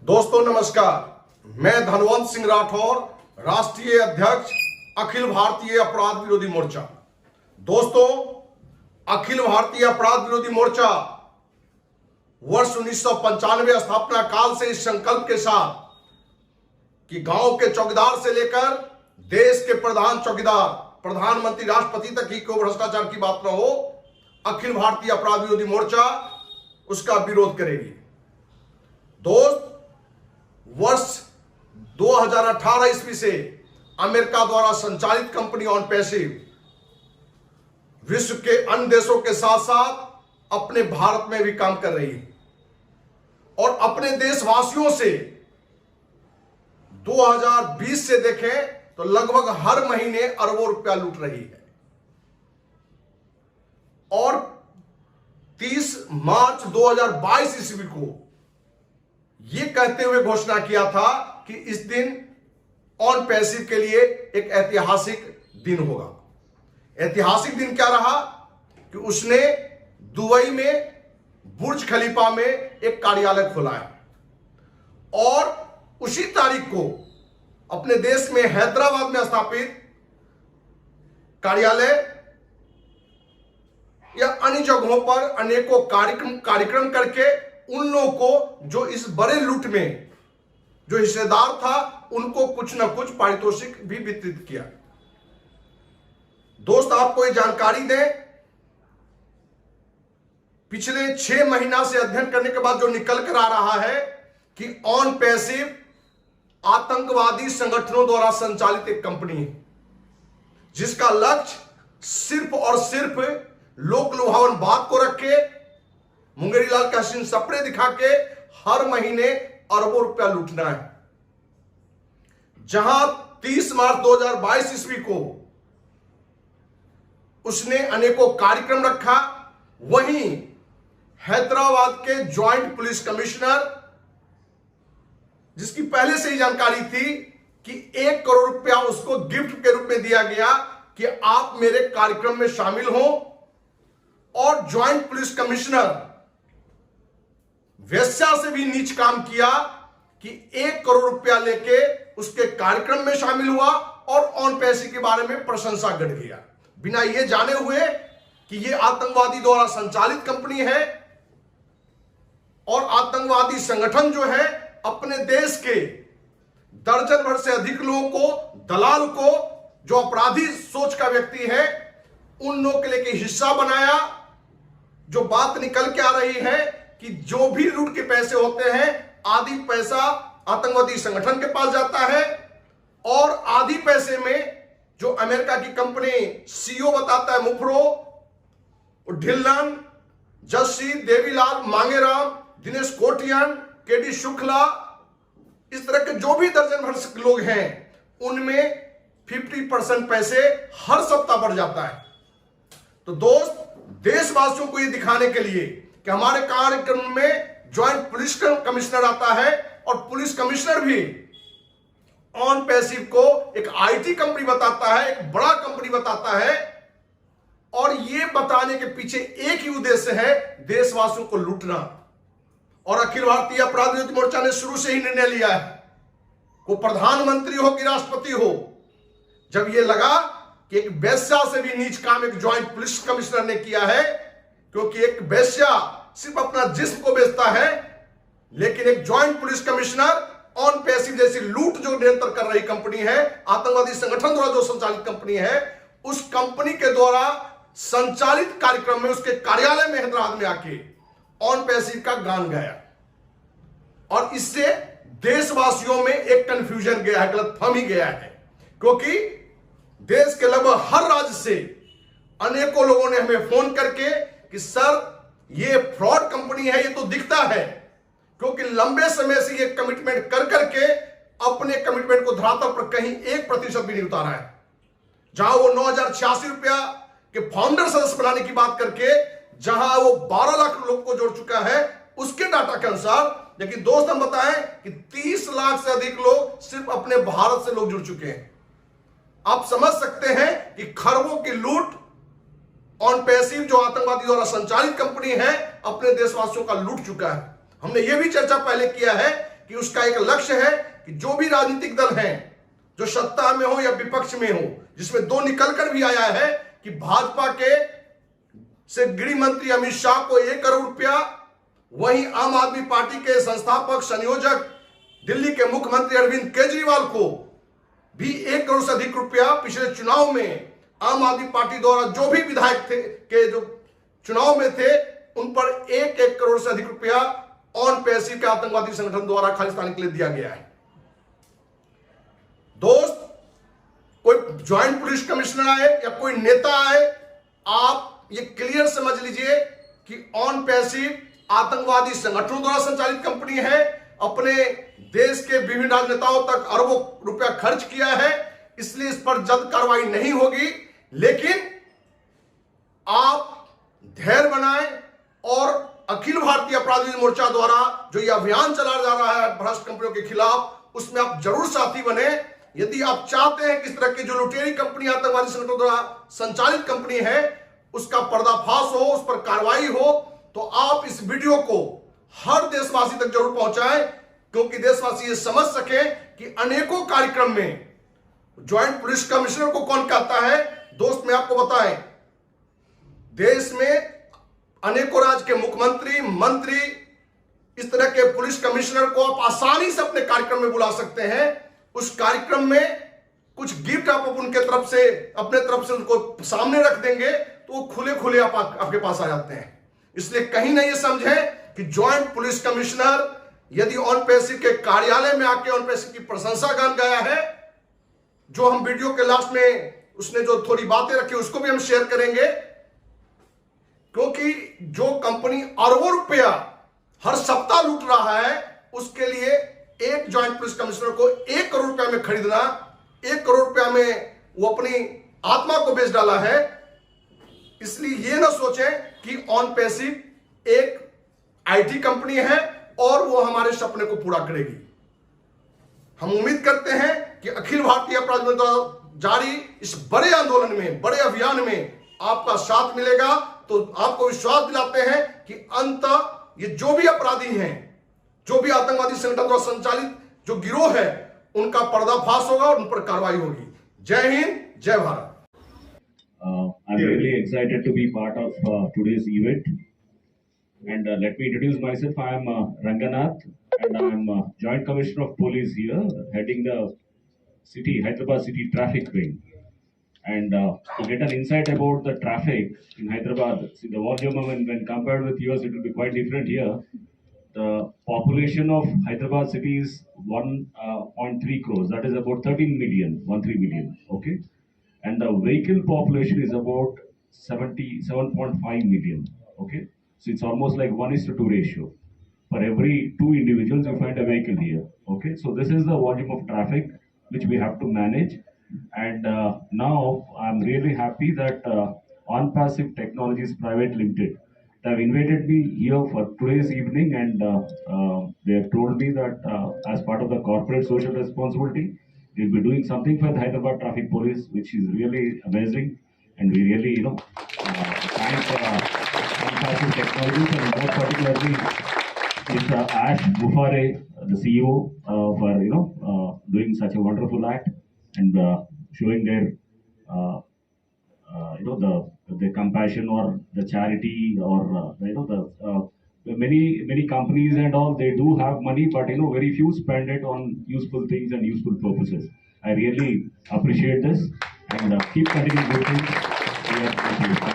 दोस्तों नमस्कार, मैं धनवंत सिंह राठौर, राष्ट्रीय अध्यक्ष अखिल भारतीय अपराध विरोधी मोर्चा। दोस्तों, अखिल भारतीय अपराध विरोधी मोर्चा वर्ष 1995 स्थापना काल से इस संकल्प के साथ कि गांव के चौकीदार से लेकर देश के प्रधान चौकीदार, प्रधानमंत्री, राष्ट्रपति तक ही को भ्रष्टाचार की बात न हो, अखिल भारतीय अपराध विरोधी मोर्चा उसका विरोध करेगी। दोस्त, वर्ष 2018 ईस्वी से अमेरिका द्वारा संचालित कंपनी ऑन पैसिव विश्व के अन्य देशों के साथ साथ अपने भारत में भी काम कर रही है और अपने देशवासियों से 2020 से देखें तो लगभग हर महीने अरबों रुपया लूट रही है। और 30 मार्च 2022 ईस्वी को यह कहते हुए घोषणा किया था कि इस दिन ऑन पैसिव के लिए एक ऐतिहासिक दिन होगा। ऐतिहासिक दिन क्या रहा कि उसने दुबई में बुर्ज खलीफा में एक कार्यालय खोला है और उसी तारीख को अपने देश में हैदराबाद में स्थापित कार्यालय या अन्य जगहों पर अनेकों कार्यक्रम करके उन लोगों को जो इस बड़े लूट में जो हिस्सेदार था उनको कुछ ना कुछ पारितोषिक भी वितरित किया। दोस्त, आपको ये जानकारी दें, पिछले 6 महीना से अध्ययन करने के बाद जो निकल कर आ रहा है कि ऑन पैसिव आतंकवादी संगठनों द्वारा संचालित एक कंपनी है जिसका लक्ष्य सिर्फ और सिर्फ लोक लुभावन बात को रख के, मुंगेरी लाल के हसीन सपने दिखा के हर महीने अरबों रुपया लूटना है। जहां 30 मार्च 2022 ईस्वी को उसने अनेकों कार्यक्रम रखा, वहीं हैदराबाद के ज्वाइंट पुलिस कमिश्नर, जिसकी पहले से ही जानकारी थी कि 1 करोड़ रुपया उसको गिफ्ट के रूप में दिया गया कि आप मेरे कार्यक्रम में शामिल हो, और ज्वाइंट पुलिस कमिश्नर वेश्या से भी नीच काम किया कि 1 करोड़ रुपया लेके उसके कार्यक्रम में शामिल हुआ और ऑन पैसिव के बारे में प्रशंसा गढ़ गया, बिना यह जाने हुए कि यह आतंकवादी द्वारा संचालित कंपनी है और आतंकवादी संगठन जो है अपने देश के दर्जन भर से अधिक लोगों को, दलाल को, जो अपराधी सोच का व्यक्ति है, उन लोगों के लिए हिस्सा बनाया। जो बात निकल के आ रही है कि जो भी लूट के पैसे होते हैं, आधी पैसा आतंकवादी संगठन के पास जाता है और आधी पैसे में जो अमेरिका की कंपनी सीईओ बताता है, मुफरो, ढिल्लन, जस्सी, देवीलाल, मांगेराम, दिनेश कोटियन, केडी शुक्ला, इस तरह के जो भी दर्जन भर लोग हैं, उनमें 50% पैसे हर सप्ताह बढ़ जाता है। तो दोस्त, देशवासियों को यह दिखाने के लिए कि हमारे कार्यक्रम में ज्वाइंट पुलिस कमिश्नर आता है और पुलिस कमिश्नर भी ऑन पैसिव को एक आईटी कंपनी बताता है, एक बड़ा कंपनी बताता है, और यह बताने के पीछे एक ही उद्देश्य है, देशवासियों को लूटना। और अखिल भारतीय अपराध विरोधी मोर्चा ने शुरू से ही निर्णय लिया है, वो प्रधानमंत्री हो कि राष्ट्रपति हो, जब यह लगा कि एक वेश्या से भी नीच काम एक ज्वाइंट पुलिस कमिश्नर ने किया है, क्योंकि एक वेश्या सिर्फ अपना जिस्म को बेचता है, लेकिन एक joint police commissioner on passive जैसी लूट जो निरंतर कर रही कंपनी है, आतंकवादी संगठन द्वारा जो संचालित कंपनी है, उस कंपनी के द्वारा संचालित कार्यक्रम में उसके कार्यालय में हैदराबाद में आके ऑन पैसिव का गान गाया। और इससे देशवासियों में एक कंफ्यूजन गया है, गलतफहमी गया है, क्योंकि देश के लगभग हर राज्य से अनेकों लोगों ने हमें फोन करके कि सर ये फ्रॉड कंपनी है, ये तो दिखता है, क्योंकि लंबे समय से ये कमिटमेंट कर करके अपने कमिटमेंट को धरातल पर कहीं 1% भी नहीं उतारा है। जहां वो 9,086 रुपया के फाउंडर सदस्य बनाने की बात करके जहां वो 12 लाख लोग को जोड़ चुका है उसके डाटा के अनुसार, लेकिन दोस्त हम बताएं कि 30 लाख से अधिक लोग सिर्फ अपने भारत से लोग जुड़ चुके हैं। आप समझ सकते हैं कि खरबों की लूट ऑन पैसिव जो आतंकवादी द्वारा संचालित कंपनी है अपने देशवासियों का लूट चुका है। हमने यह भी चर्चा पहले किया है कि उसका एक लक्ष्य है कि जो भी राजनीतिक दल हैं, जो सत्ता में हो या विपक्ष में हो, जिसमें दो निकलकर भी आया है कि भाजपा के से गृह मंत्री अमित शाह को 1 करोड़ रुपया, वहीं आम आदमी पार्टी के संस्थापक संयोजक दिल्ली के मुख्यमंत्री अरविंद केजरीवाल को भी 1 करोड़ से अधिक रुपया पिछले चुनाव में आम आदमी पार्टी द्वारा जो भी विधायक थे के जो चुनाव में थे उन पर 1 करोड़ से अधिक रुपया ऑन पैसिव के आतंकवादी संगठन द्वारा खालिस्तानी के लिए दिया गया है। दोस्त, कोई ज्वाइंट पुलिस कमिश्नर आए या कोई नेता आए, आप ये क्लियर समझ लीजिए कि ऑन पैसिव आतंकवादी संगठनों द्वारा संचालित कंपनी है। अपने देश के विभिन्न राजनेताओं तक अरबों रुपया खर्च किया है, इसलिए इस पर जल्द कार्रवाई नहीं होगी। लेकिन आप धैर्य बनाएं और अखिल भारतीय अपराध विरोधी मोर्चा द्वारा जो यह अभियान चलाया जा रहा है भ्रष्ट कंपनियों के खिलाफ, उसमें आप जरूर साथी बने। यदि आप चाहते हैं कि इस तरह की जो लुटेरी कंपनी आतंकवादी संगठनों द्वारा संचालित कंपनी है उसका पर्दाफाश हो, उस पर कार्रवाई हो, तो आप इस वीडियो को हर देशवासी तक जरूर पहुंचाएं, क्योंकि देशवासी ये समझ सके कि अनेकों कार्यक्रम में ज्वाइंट पुलिस कमिश्नर को कौन कहता है। दोस्त, मैं आपको बताएं, देश में अनेकों राज्य के मुख्यमंत्री, मंत्री, इस तरह के पुलिस कमिश्नर को आप आसानी से अपने कार्यक्रम में बुला सकते हैं। उस कार्यक्रम में कुछ गिफ्ट आप उनके तरफ से, अपने तरफ से उनको सामने रख देंगे तो वो खुले खुले आपके पास आ जाते हैं। इसलिए कहीं ना ये समझें कि ज्वाइंट पुलिस कमिश्नर यदि ऑन पैसिव के कार्यालय में आके ऑन पैसिव की प्रशंसा गान गाया है, जो हम वीडियो के लास्ट में उसने जो थोड़ी बातें रखी उसको भी हम शेयर करेंगे, क्योंकि जो कंपनी अरबों रुपया हर सप्ताह लूट रहा है उसके लिए एक ज्वाइंट पुलिस कमिश्नर को 1 करोड़ रुपया में खरीदना, 1 करोड़ रुपया में वो अपनी आत्मा को बेच डाला है। इसलिए ये ना सोचें कि ऑन पैसिव एक आईटी कंपनी है और वो हमारे सपने को पूरा करेगी। हम उम्मीद करते हैं कि अखिल भारतीय अपराध विरोधी द्वारा जारी इस बड़े आंदोलन में, बड़े अभियान में आपका साथ मिलेगा। तो आपको विश्वास दिलाते हैं कि अंत ये जो भी अपराधी हैं, जो भी आतंकवादी संगठन द्वारा संचालित जो गिरोह है, उनका पर्दाफाश होगा और उन पर कार्रवाई होगी। जय हिंद, जय Bharat. I'm really excited to be part of today's event, and let me introduce myself. I am Ranganath, and I am Joint Commissioner of Police here, heading the Hyderabad City Traffic Wing. And to get an insight about the traffic in Hyderabad, see the volume when compared with yours, it will be quite different here. The population of Hyderabad city is 1.3 crores. That is about 13 million. Okay. And the vehicle population is about 77.5 million. Okay, so it's almost like 1:2 ratio. For every 2 individuals, you find a vehicle here. Okay, so this is the volume of traffic which we have to manage. And now I'm really happy that OnPassive Technologies Private Limited, they have invited me here for today's evening, and they have told me that as part of the corporate social responsibility, we'll be doing something for the Hyderabad Traffic Police, which is really amazing, and we really, thank OnPassive Technologies, and more particularly Mr. Ash Bufare, the CEO, for doing such a wonderful act and showing their the compassion or the charity or the many companies and all, they do have money, but very few spend it on useful things and useful purposes. I really appreciate this, and keep continuing good things.